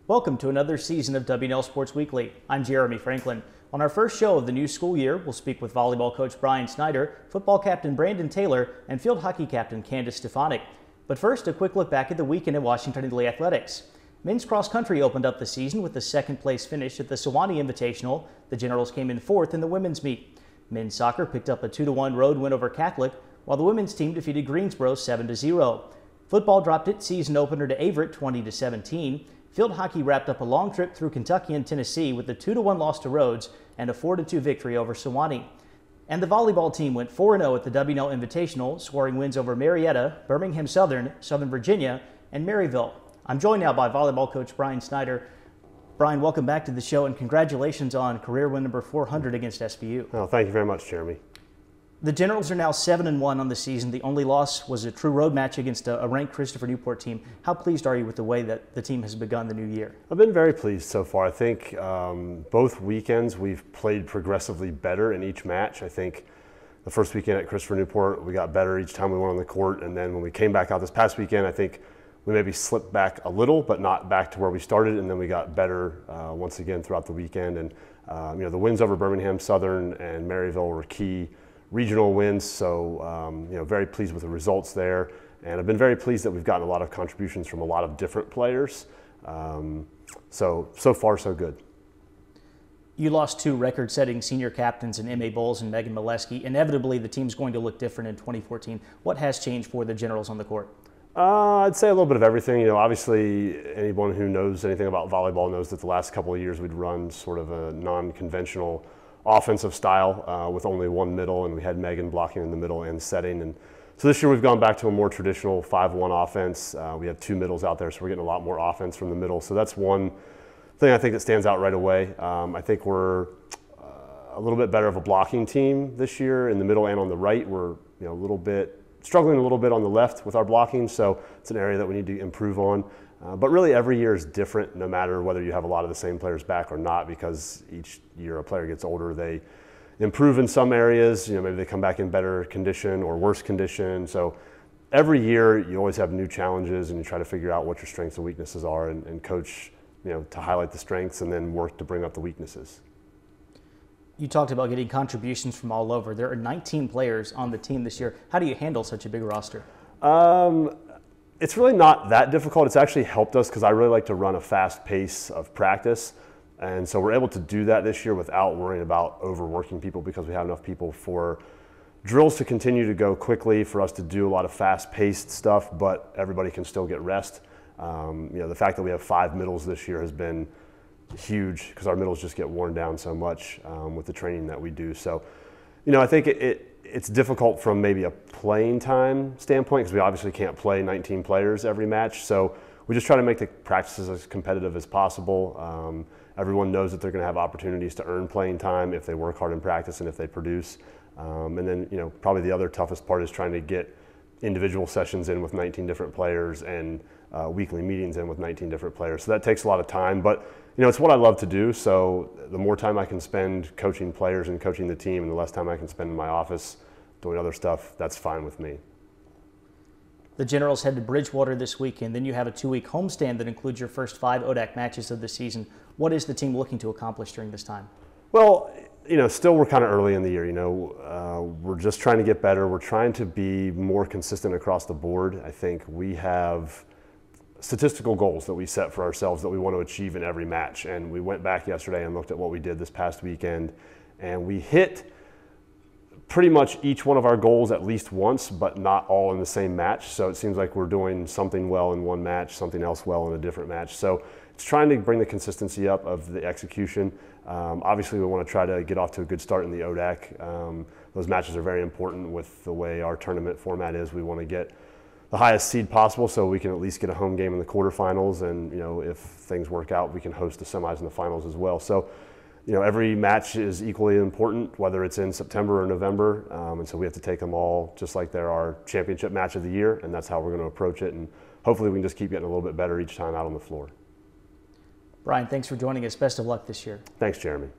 Welcome to another season of W&L Sports Weekly. I'm Jeremy Franklin. On our first show of the new school year, we'll speak with volleyball coach Bryan Snyder, football captain Brandon Taylor, and field hockey captain Candice Stefanic. But first, a quick look back at the weekend in Washington Italy athletics. Men's cross country opened up the season with a second place finish at the Sewanee Invitational. The Generals came in fourth in the women's meet. Men's soccer picked up a 2-1 road win over Catholic, while the women's team defeated Greensboro 7-0. Football dropped its season opener to Averett 20-17. Field hockey wrapped up a long trip through Kentucky and Tennessee with a 2-1 loss to Rhodes and a 4-2 victory over Sewanee. And the volleyball team went 4-0 at the W&L Invitational, scoring wins over Marietta, Birmingham Southern, Southern Virginia, and Maryville. I'm joined now by volleyball coach Bryan Snyder. Bryan, welcome back to the show and congratulations on career win number 400 against SBU. Oh, thank you very much, Jeremy. The Generals are now 7-1 on the season. The only loss was a true road match against a ranked Christopher Newport team. How pleased are you with the way that the team has begun the new year? I've been very pleased so far. I think both weekends we've played progressively better in each match. I think the first weekend at Christopher Newport, we got better each time we went on the court. And then when we came back out this past weekend, I think we maybe slipped back a little, but not back to where we started. And then we got better once again throughout the weekend. And the wins over Birmingham Southern and Maryville were key regional wins, so very pleased with the results there, and I've been very pleased that we've gotten a lot of contributions from a lot of different players. So far so good. You lost two record-setting senior captains in M.A. Bowles and Megan Molesky. Inevitably, the team's going to look different in 2014. What has changed for the Generals on the court? I'd say a little bit of everything. Obviously, anyone who knows anything about volleyball knows that the last couple of years we'd run sort of a non-conventional offensive style with only one middle, and we had Megan blocking in the middle and setting. And so this year we've gone back to a more traditional 5-1 offense. We have two middles out there, so we're getting a lot more offense from the middle. So that's one thing I think that stands out right away. I think we're a little bit better of a blocking team this year in the middle and on the right. We're struggling a little bit on the left with our blocking, so it's an area that we need to improve on. But really every year is different, no matter whether you have a lot of the same players back or not, because each year a player gets older, they improve in some areas. Maybe they come back in better condition or worse condition. So every year you always have new challenges, and you try to figure out what your strengths and weaknesses are, and coach to highlight the strengths and then work to bring up the weaknesses. You talked about getting contributions from all over. There are 19 players on the team this year. How do you handle such a big roster? It's really not that difficult. It's actually helped us because I really like to run a fast pace of practice. And so we're able to do that this year without worrying about overworking people, because we have enough people for drills to continue to go quickly, for us to do a lot of fast-paced stuff, but everybody can still get rest. The fact that we have 5 middles this year has been huge, because our middles just get worn down so much with the training that we do. So, I think it's difficult from maybe a playing time standpoint, because we obviously can't play 19 players every match. So we just try to make the practices as competitive as possible. Everyone knows that they're going to have opportunities to earn playing time if they work hard in practice and if they produce. And then, probably the other toughest part is trying to get individual sessions in with 19 different players and weekly meetings in with 19 different players. So that takes a lot of time, but it's what I love to do. So the more time I can spend coaching players and coaching the team, and the less time I can spend in my office doing other stuff, that's fine with me. The Generals head to Bridgewater this weekend. Then you have a 2-week homestand that includes your first 5 ODAC matches of the season. What is the team looking to accomplish during this time? Well, still we're kind of early in the year. We're just trying to get better. We're trying to be more consistent across the board. I think we have statistical goals that we set for ourselves that we want to achieve in every match. And we went back yesterday and looked at what we did this past weekend, and we hit pretty much each one of our goals at least once, but not all in the same match. So it seems like we're doing something well in one match, something else well in a different match. So it's trying to bring the consistency up of the execution. Obviously, we want to try to get off to a good start in the ODAC. Those matches are very important with the way our tournament format is. We want to get the highest seed possible so we can at least get a home game in the quarterfinals, and if things work out, we can host the semis and the finals as well. So every match is equally important, whether it's in September or November, and so we have to take them all just like they're our championship match of the year, and that's how we're going to approach it, and hopefully we can just keep getting a little bit better each time out on the floor. Bryan, thanks for joining us. Best of luck this year. Thanks, Jeremy.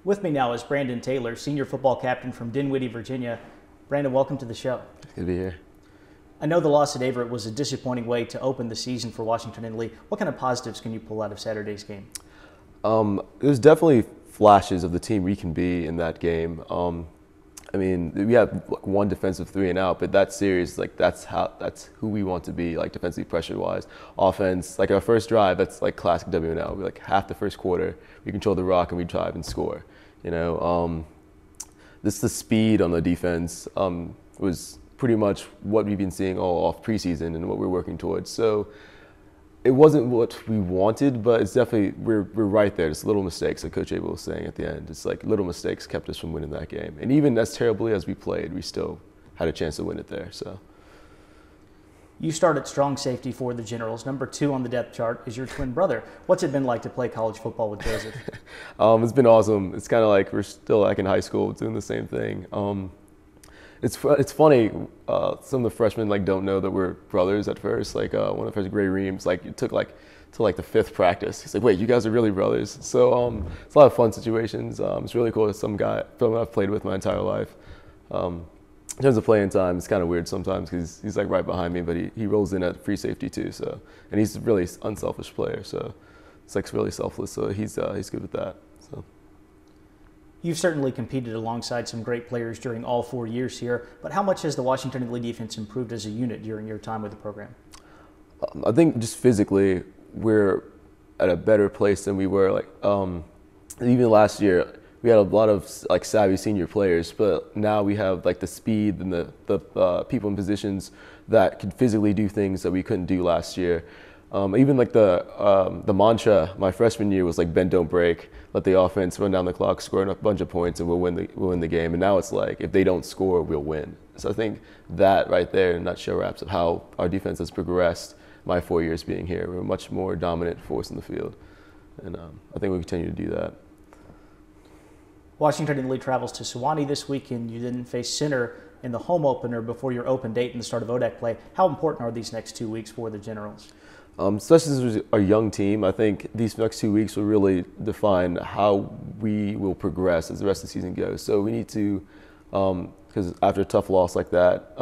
With me now is Brandon Taylor, senior football captain from Dinwiddie, Virginia. Brandon, welcome to the show. Good to be here. I know the loss at Averett was a disappointing way to open the season for Washington and Lee. What kind of positives can you pull out of Saturday's game? There's definitely flashes of the team we can be in that game. I mean, we have one defensive 3 and out, but that series, like that's who we want to be, like defensively pressure-wise. Offense, like our first drive, that's like classic W&L. We like half the first quarter, we control the rock and we drive and score. You know, the speed on the defense was pretty much what we've been seeing all off preseason and what we're working towards. So it wasn't what we wanted, but it's definitely, we're right there. Just little mistakes, like Coach Abel was saying at the end. It's like little mistakes kept us from winning that game. And even as terribly as we played, we still had a chance to win it there. So you started strong safety for the Generals. Number 2 on the depth chart is your twin brother. What's it been like to play college football with Joseph? It's been awesome. It's kind of like we're still like in high school doing the same thing. It's funny. Some of the freshmen like don't know that we're brothers at first. Like one of the first Gray Reams, like it took like till like the 5th practice. He's like, "Wait, you guys are really brothers?" So it's a lot of fun situations. It's really cool. Some guy I've played with my entire life. In terms of playing time, it's kind of weird sometimes because he's like right behind me, but he rolls in at free safety too. So and he's a really unselfish player. So it's like really selfless. So he's good with that. So. You've certainly competed alongside some great players during all 4 years here, but how much has the Washington and Lee defense improved as a unit during your time with the program? I think just physically, we're at a better place than we were. Like even last year, we had a lot of like savvy senior players, but now we have like the speed and the people in positions that can physically do things that we couldn't do last year. Even like the mantra my freshman year was like bend don't break, let the offense run down the clock, score a bunch of points, and we'll win the game. And now it's like if they don't score, we'll win. So I think that right there in a nutshell wraps up how our defense has progressed. My 4 years being here, we're a much more dominant force in the field, and I think we'll continue to do that. Washington and Lee travels to Sewanee this week, and you didn't face Center in the home opener before your open date and the start of ODAC play. How important are these next 2 weeks for the Generals? Especially since it's a young team, I think these next 2 weeks will really define how we will progress as the rest of the season goes. So we need to, because after a tough loss like that,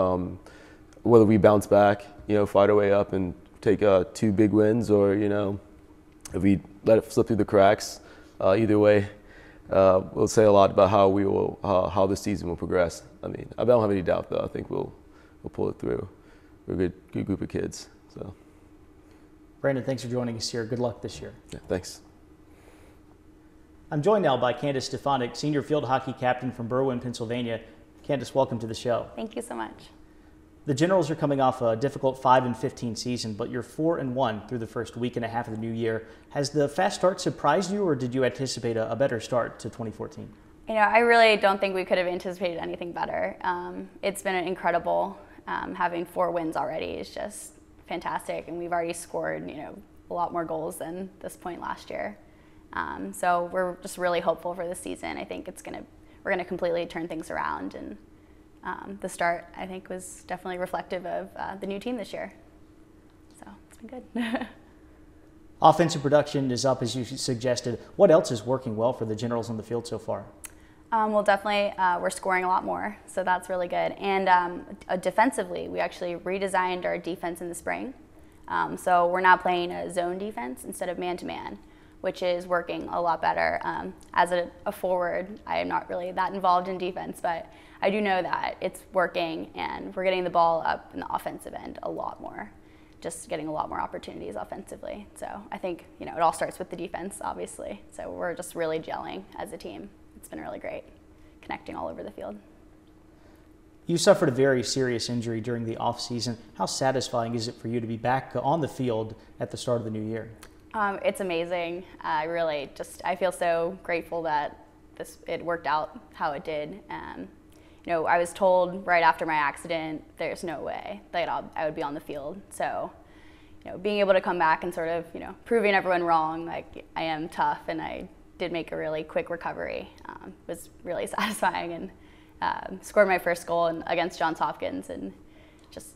whether we bounce back, fight our way up and take 2 big wins, or if we let it slip through the cracks, either way, we'll say a lot about how the season will progress. I mean, I don't have any doubt though. I think we'll pull it through. We're a good group of kids. So. Brandon, thanks for joining us here. Good luck this year. Yeah, thanks. I'm joined now by Candice Stefanic, senior field hockey captain from Berwyn, Pennsylvania. Candice, welcome to the show. Thank you so much. The Generals are coming off a difficult 5-15 season, but you're 4-1 through the first week and a half of the new year. Has the fast start surprised you, or did you anticipate a better start to 2014? I really don't think we could have anticipated anything better. It's been incredible. Having 4 wins already is just fantastic, and we've already scored, a lot more goals than this point last year. So we're just really hopeful for this season. I think we're gonna completely turn things around, and the start, I think, was definitely reflective of the new team this year. So it's been good. Offensive production is up, as you suggested. What else is working well for the Generals on the field so far? Well, definitely, we're scoring a lot more, so that's really good. And defensively, we actually redesigned our defense in the spring. So we're now playing a zone defense instead of man-to-man, which is working a lot better. As a forward, I am not really that involved in defense, but I do know that it's working, and we're getting the ball up in the offensive end a lot more, just getting a lot more opportunities offensively. So I think, it all starts with the defense, obviously. So we're just really gelling as a team. It's been really great, connecting all over the field. You suffered a very serious injury during the off-season. How satisfying is it for you to be back on the field at the start of the new year? It's amazing. I feel so grateful that it worked out how it did. I was told right after my accident, there's no way that I would be on the field. So, being able to come back and sort of, proving everyone wrong, like I am tough, and I did make a really quick recovery, was really satisfying, and scored my first goal against Johns Hopkins, and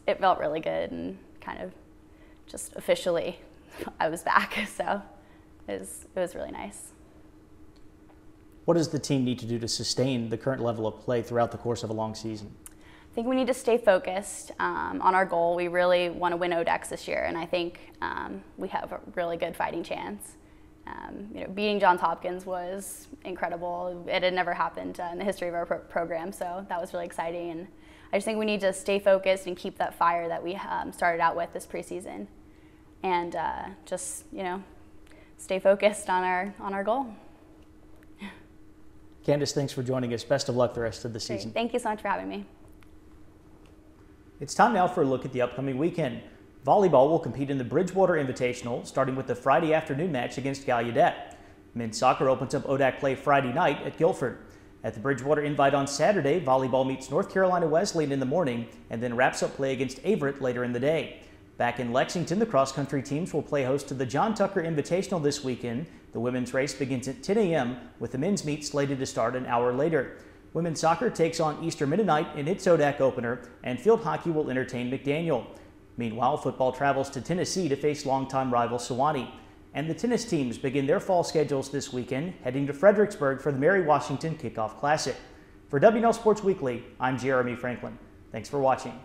it felt really good, and kind of just officially I was back. So it was really nice. What does the team need to do to sustain the current level of play throughout the course of a long season? I think we need to stay focused on our goal. We really want to win ODEX this year, and I think we have a really good fighting chance. Beating Johns Hopkins was incredible. It had never happened in the history of our program, so that was really exciting. And I just think we need to stay focused and keep that fire that we started out with this preseason, and just stay focused on our goal. Candice, thanks for joining us. Best of luck the rest of the season. Great. Thank you so much for having me. It's time now for a look at the upcoming weekend. Volleyball will compete in the Bridgewater Invitational, starting with the Friday afternoon match against Gallaudet. Men's soccer opens up ODAC play Friday night at Guilford. At the Bridgewater Invite on Saturday, volleyball meets North Carolina Wesleyan in the morning and then wraps up play against Averett later in the day. Back in Lexington, the cross-country teams will play host to the John Tucker Invitational this weekend. The women's race begins at 10 a.m. with the men's meet slated to start an hour later. Women's soccer takes on Eastern Mennonite in its ODAC opener, and field hockey will entertain McDaniel. Meanwhile, football travels to Tennessee to face longtime rival Sewanee. And the tennis teams begin their fall schedules this weekend, heading to Fredericksburg for the Mary Washington Kickoff Classic. For W&L Sports Weekly, I'm Jeremy Franklin. Thanks for watching.